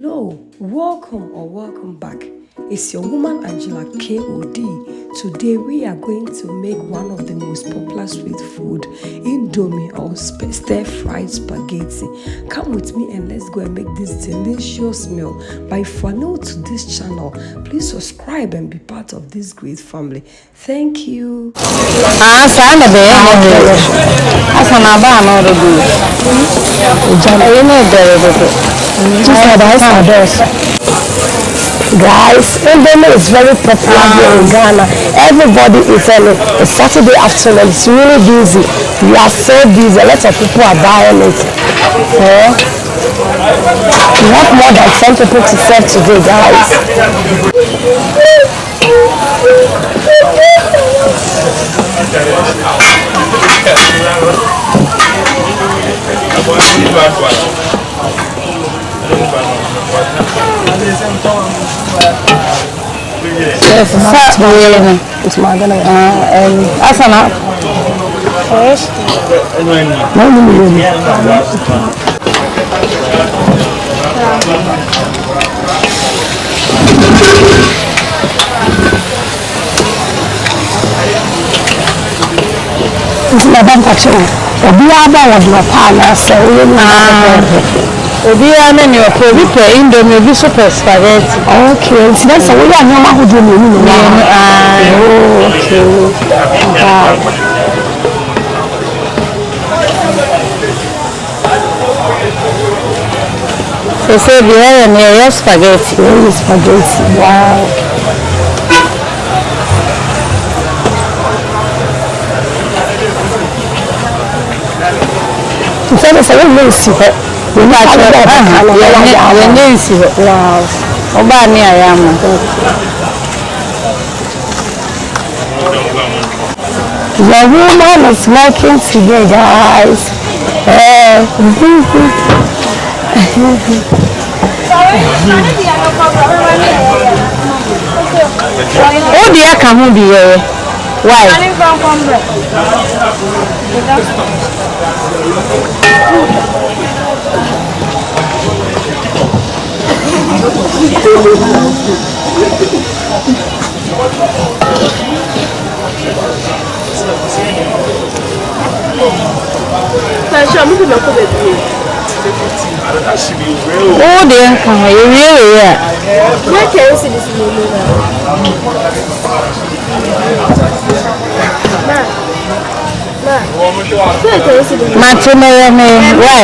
Hello, welcome back. It's your woman Angela KOD. Today we are going to make one of the most popular street food, INDOMIE or stir-fried spaghetti. Come with me and let's go and make this delicious meal. But if you are new to this channel, please subscribe and be part of this great family. Thank you. Guys, INDOMIE is very popular here in Ghana. Everybody is on it. It's Saturday afternoon. It's really busy. We are so busy. A lot of people are buying it. We have more than 10 people to serve today, guys. Yes, it's my gonna that's enough. This is my bank actually. The Biaba was my partner, so we Obi ame ni opo obi pe INDOMIE obi super spaghetti. Okay, so that's we are normal who do me. Okay. So say bi e spaghetti. Spaghetti. Wow. So that's a little super. Wow. Obani ayama. The woman is working today, guys. Oh dear, come be here. Why? Oh dear, come here, really? Where can you see this movie now? Where can you see this movie? Why?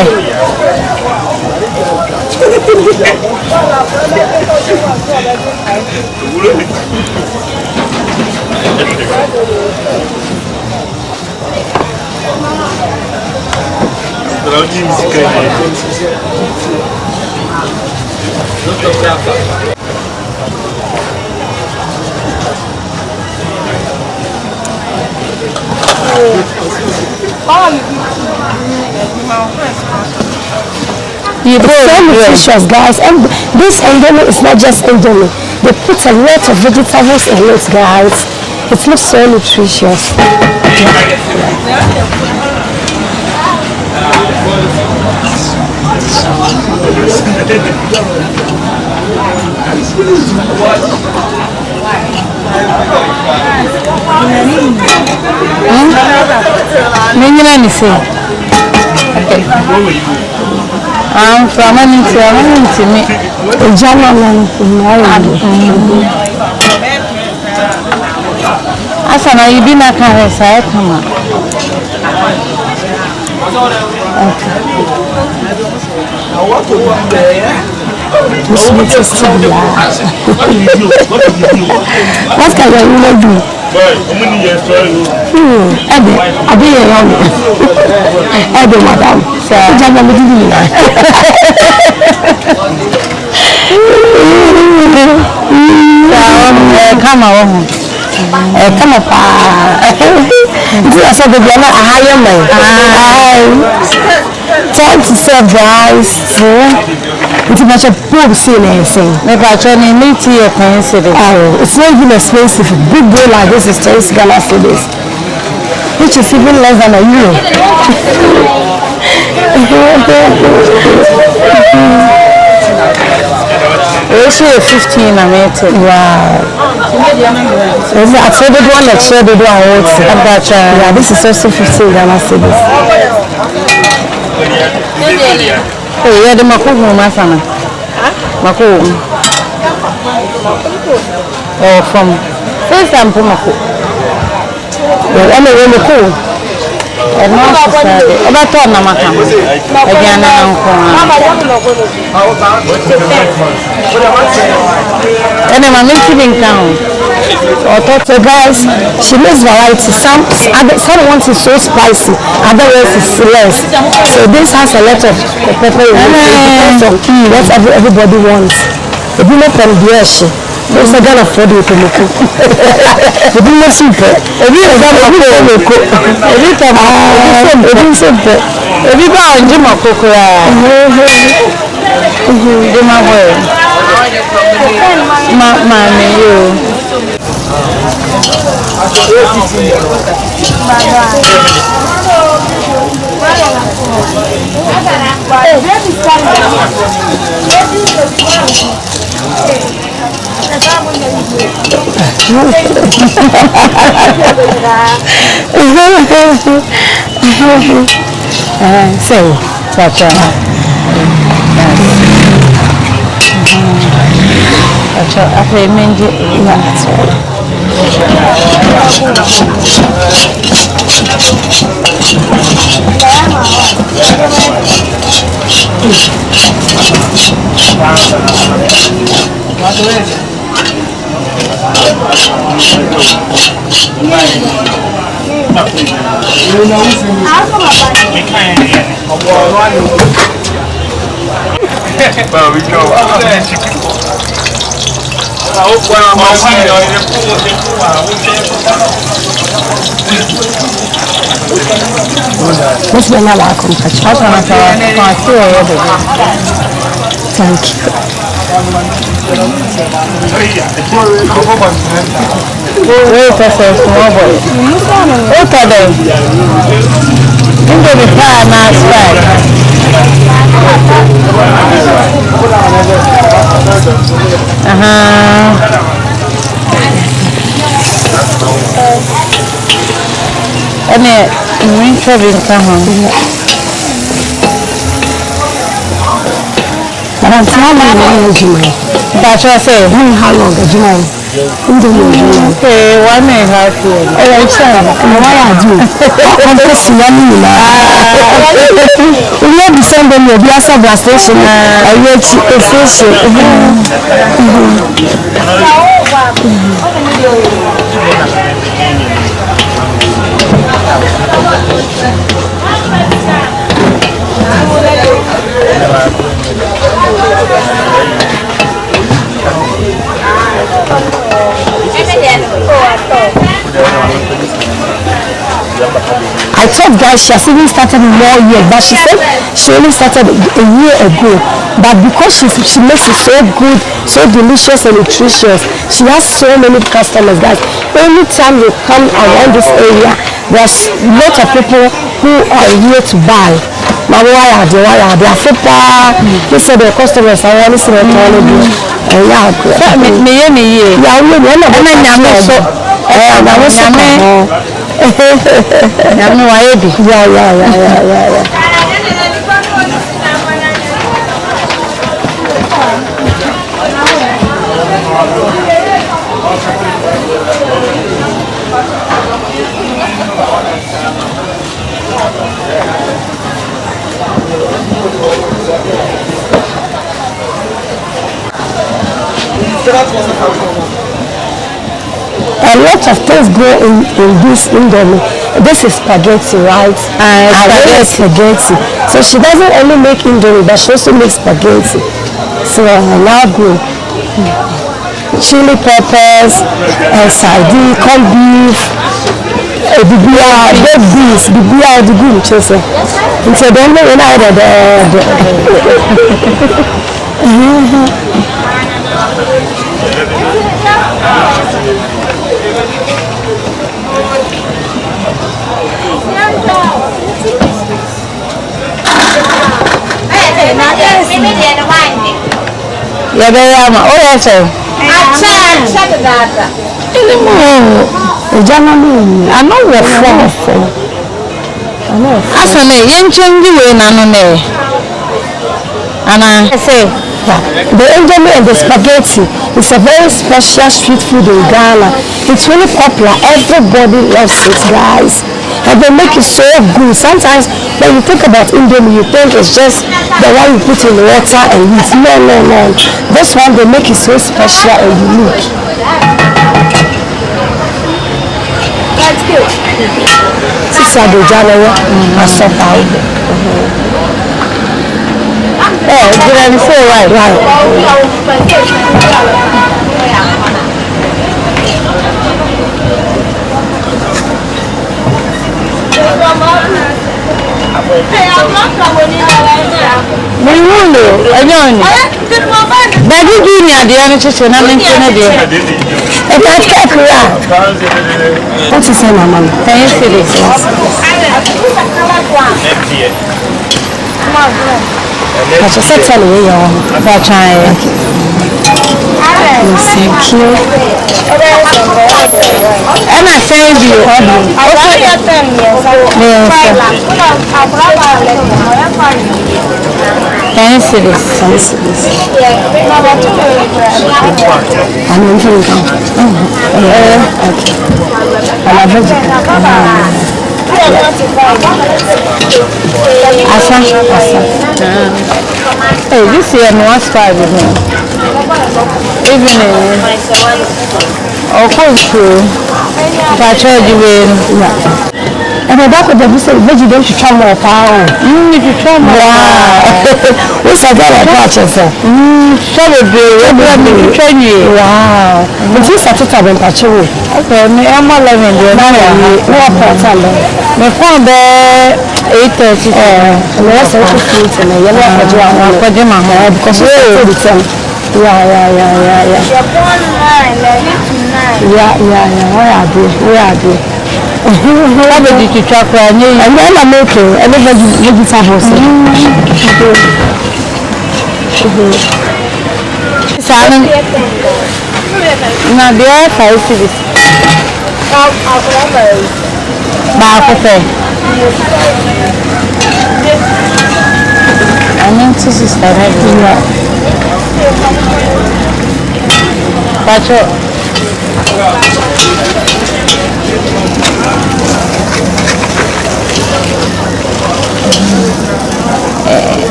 You so nutritious, guys. And this INDOMIE is not just INDOMIE. They put a lot of vegetables in it, guys. It looks so nutritious. I'm from me. Asana you be na can say come on. This meat is still what can I really do? I'll be around. Madam. Come on. Come up. This is a higher man. Time to serve, guys. It's much a poor scene. It's not even expensive. A big bowl like this is 10 Ghana cedis, which is even less than €1. It's 15 I made it. Wow. I told the one that shared the one. Yeah, this is also 15 Ghana cedis. Oh, yeah, the Makuhu Masana. Makuhu. Oh, from first time Pumaku. Well, anyway, cool. And now she said, about Namaka. Again, and I'm making count. So guys, she makes variety. Some ones is so spicy, others is less. So this has a lot of pepper in it. Depends on what everybody wants. The dinner from the ocean. There's a gun of food with the local. The dinner soup. Every so, such a What's the name? Thank you. wait a small boy. What are they? Indomie pie now strike. And it That's how long that's what I say. How long Okay, 1.5 years. Oh, I'm sorry. Why I do? I'm just running. We have the same thing with the Asa station. I wait to face I thought, guys, she has even started more years, but she said she only started a year ago. But because she makes it so good, so delicious and nutritious, she has so many customers, guys. Anytime you come around this area, there's lots of people who are here to buy. Now, why are they? They said the customers are only saying a lot of things go in this indomie. This is spaghetti, right? And spaghetti. So she doesn't only make indomie, but she also makes spaghetti. So now go. Chili peppers, sardine, corned beef, baked beans, the good chelsea. And so then when I had Yeah, Yadayama. Oh, yes, sir. I know we're from. I said, you change the way, Nanone. And I say, the indomie and the spaghetti is a very special street food in Ghana. It's really popular. Everybody loves it, guys. And they make it so good. Sometimes when you think about indomie, you think it's just the one you put in water and eat. No. This one, they make it so special and unique. That's good. Sister January, I saw powder. oh, did I say right? But you do not the other chicken, I'm in Canada. If I take her out, what is her mama? Can you see this? I just said tell you For trying. thank you. And I send you. Can you see this? Can you see this? I'm in for it. Okay. I'm a vegetarian. Asa. Hey, this year no one start with me. Evening. Of course, if I charge you in. And my back with the vegetarian to try more power. You to try more. What's that got a patch of her? Wow. But you started to have a patch of it. Okay, I'm not loving it. What part of it? My phone there 8:30. And the rest of the food and the yellow because you started the time. Yeah. You're born 9, 9. Yeah. Where are they? How did you talk about me? And then I'm making everybody vegetables. Salmon. Now, the other 5 cities. I mean, this is the right.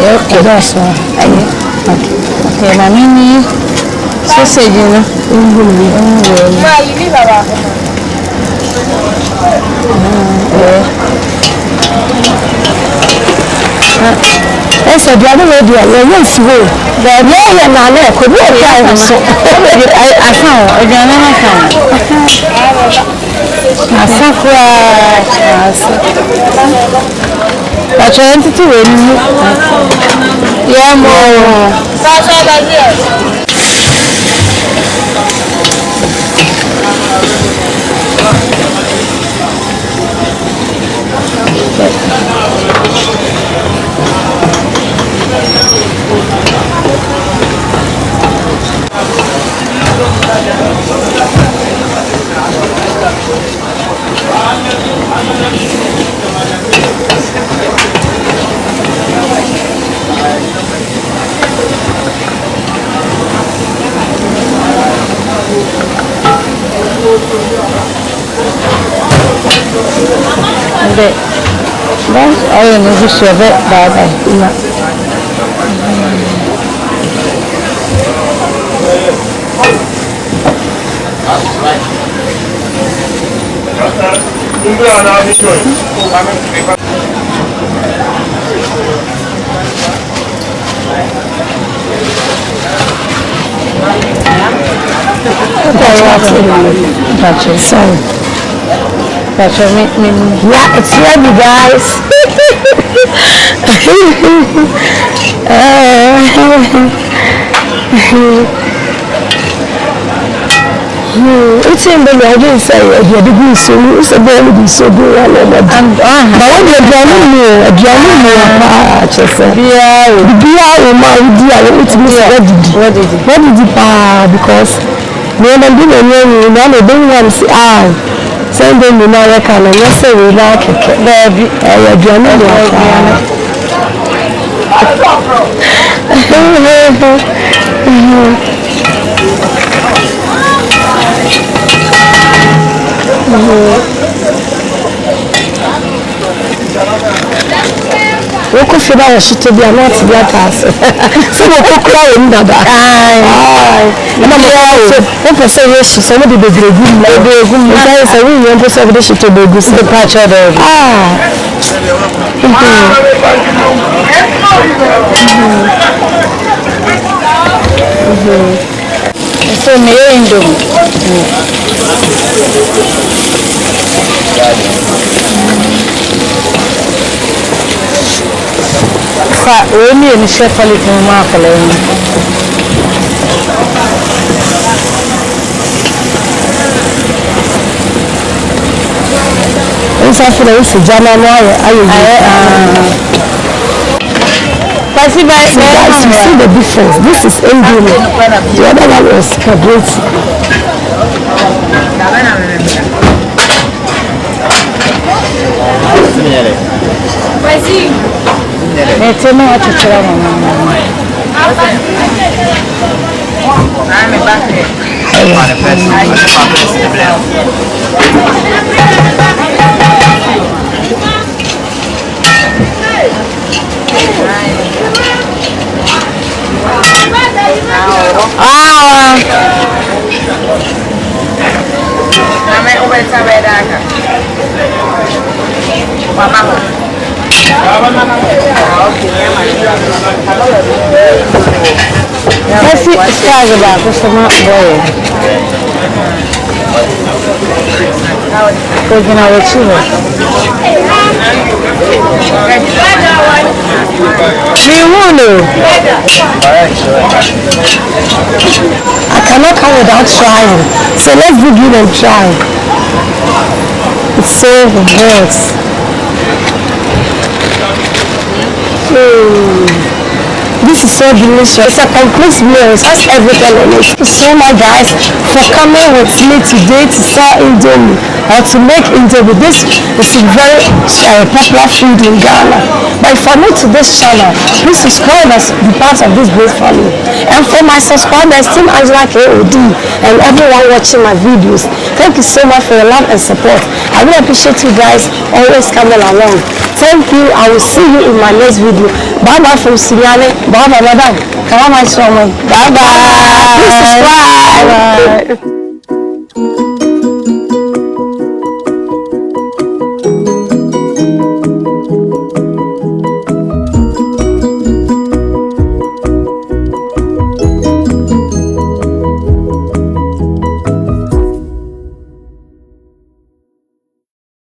Okay, that's one. Okay, my mini sausage, you know. Ma, you live around. That's a other way. Yes, we. Yeah, could be a so. I found, but you're entity when you yeah, more. That's all you need to shove it, bye. Yeah, it's ready, guys. eating them, I didn't say, you had to go so, it's a very so good. And but when you're drowning me, just say, yeah, my dear, it's me. What did you buy? Because when I'm doing it, I don't want to say, send them in our can and let's say we like it. You're drowning What could you buy? She told you not to be a task. So, what could I do? What for say yes? Somebody be good. Maybe a good man. So we want to say this to be good. The patch of So me INDOMIE. We need to chef a little more. It's after this January. See the difference. This is INDOMIE. The other one was spaghetti. I cannot come without trying. So let's begin and try. It's so good. This is so delicious. It's a complete meal. It has everything in it. Thank you so much, guys, for coming with me today to sell INDOMIE or to make INDOMIE. This is a very popular food in Ghana. But if you're new to this channel, please subscribe and be part of this great family. And for my subscribers, Team Angela KOD, and everyone watching my videos, thank you so much for your love and support. I really appreciate you guys always coming along. Thank you. I will see you in my next video. Bye bye from Culinary. Bye bye, madam. Come on, my son. Bye bye. Please subscribe. Bye.